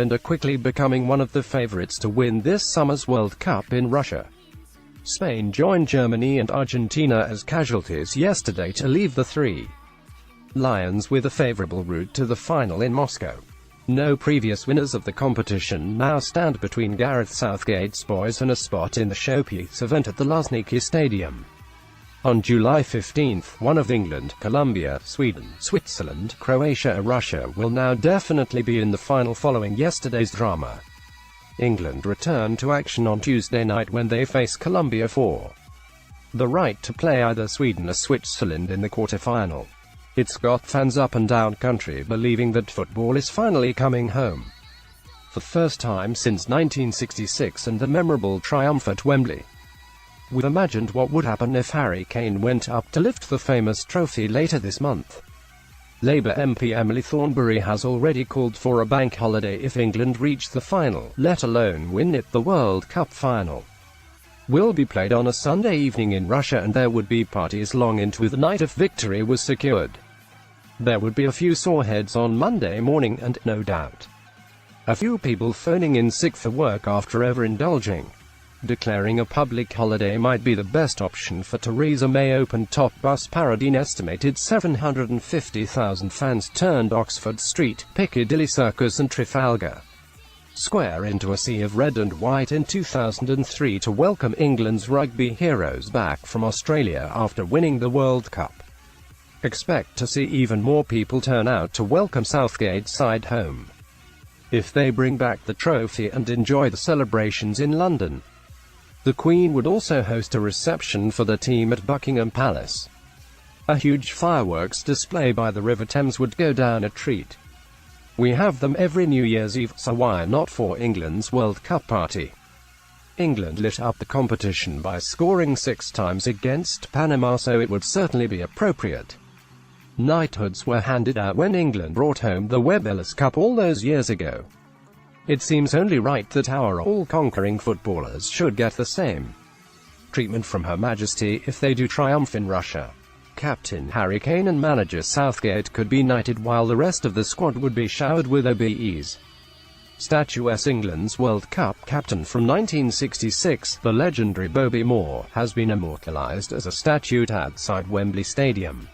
England are quickly becoming one of the favourites to win this summer's World Cup in Russia. Spain joined Germany and Argentina as casualties yesterday to leave the three Lions with a favourable route to the final in Moscow. No previous winners of the competition now stand between Gareth Southgate's boys and a spot in the showpiece event at the Luzhniki Stadium. On July 15, one of England, Colombia, Sweden, Switzerland, Croatia and Russia will now definitely be in the final following yesterday's drama. England return to action on Tuesday night when they face Colombia for the right to play either Sweden or Switzerland in the quarter-final. It's got fans up and down country believing that football is finally coming home. For the first time since 1966 and the memorable triumph at Wembley. We've imagined what would happen if Harry Kane went up to lift the famous trophy later this month. Labour MP Emily Thornberry has already called for a bank holiday if England reach the final, let alone win it. The World Cup final will be played on a Sunday evening in Russia, and there would be parties long into the night if victory was secured. There would be a few sore heads on Monday morning and, no doubt, a few people phoning in sick for work after overindulging. Declaring a public holiday might be the best option for Theresa May. Open-top bus parade. An estimated 750,000 fans turned Oxford Street, Piccadilly Circus and Trafalgar Square into a sea of red and white in 2003 to welcome England's rugby heroes back from Australia after winning the World Cup. Expect to see even more people turn out to welcome Southgate's side home, if they bring back the trophy and enjoy the celebrations in London. The Queen would also host a reception for the team at Buckingham Palace. A huge fireworks display by the River Thames would go down a treat. We have them every New Year's Eve, so why not for England's World Cup party? England lit up the competition by scoring 6 times against Panama, so it would certainly be appropriate. Knighthoods were handed out when England brought home the Webb Ellis Cup all those years ago. It seems only right that our all-conquering footballers should get the same treatment from Her Majesty if they do triumph in Russia. Captain Harry Kane and manager Southgate could be knighted while the rest of the squad would be showered with OBEs. Statuesque. England's World Cup captain from 1966, the legendary Bobby Moore, has been immortalised as a statue outside Wembley Stadium.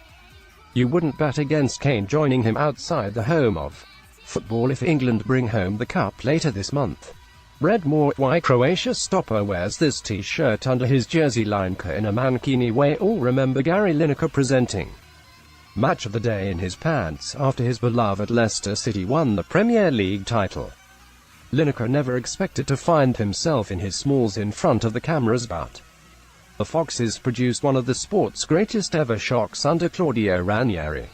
You wouldn't bet against Kane joining him outside the home of football if England bring home the cup later this month. Red Moore. Why Croatia stopper wears this t-shirt under his jersey Lineker in a mankini way. All remember Gary Lineker presenting Match of the Day in his pants after his beloved Leicester City won the Premier League title. Lineker never expected to find himself in his smalls in front of the cameras, but the Foxes produced one of the sport's greatest ever shocks under Claudio Ranieri.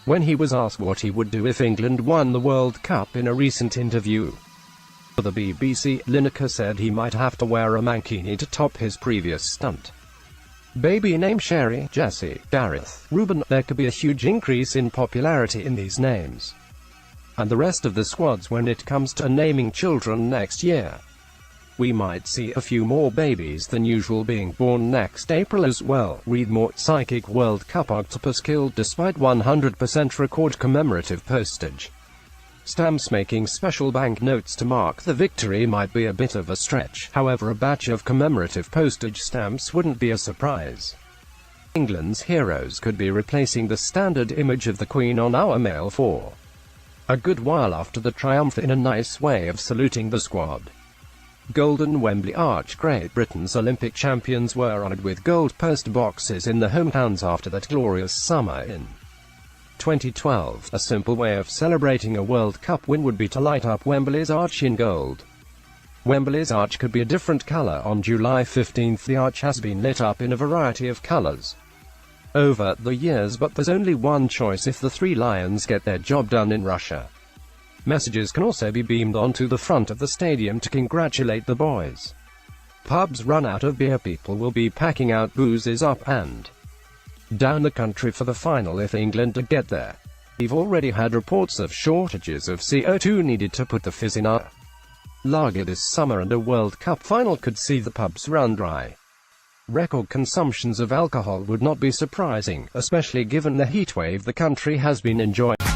When he was asked what he would do if England won the World Cup in a recent interview for the BBC, Lineker said he might have to wear a mankini to top his previous stunt. Baby name Sherry, Jesse, Gareth, Ruben. There could be a huge increase in popularity in these names and the rest of the squads when it comes to naming children next year. We might see a few more babies than usual being born next April as well. Read more. Psychic World Cup octopus killed despite 100% record commemorative postage. Stamps. Making special banknotes to mark the victory might be a bit of a stretch, however a batch of commemorative postage stamps wouldn't be a surprise. England's heroes could be replacing the standard image of the Queen on our mail for a good while after the triumph, in a nice way of saluting the squad. Golden Wembley Arch. Great Britain's Olympic champions were honoured with gold post boxes in the hometowns after that glorious summer in 2012. A simple way of celebrating a World Cup win would be to light up Wembley's arch in gold. Wembley's arch could be a different colour on July 15. The arch has been lit up in a variety of colours over the years, but there's only one choice if the three Lions get their job done in Russia. Messages can also be beamed onto the front of the stadium to congratulate the boys. Pubs run out of beer. People will be packing out boozes up and down the country for the final if England get there. We've already had reports of shortages of CO2 needed to put the fizz in our lager this summer, and a World Cup final could see the pubs run dry. Record consumptions of alcohol would not be surprising, especially given the heatwave the country has been enjoying.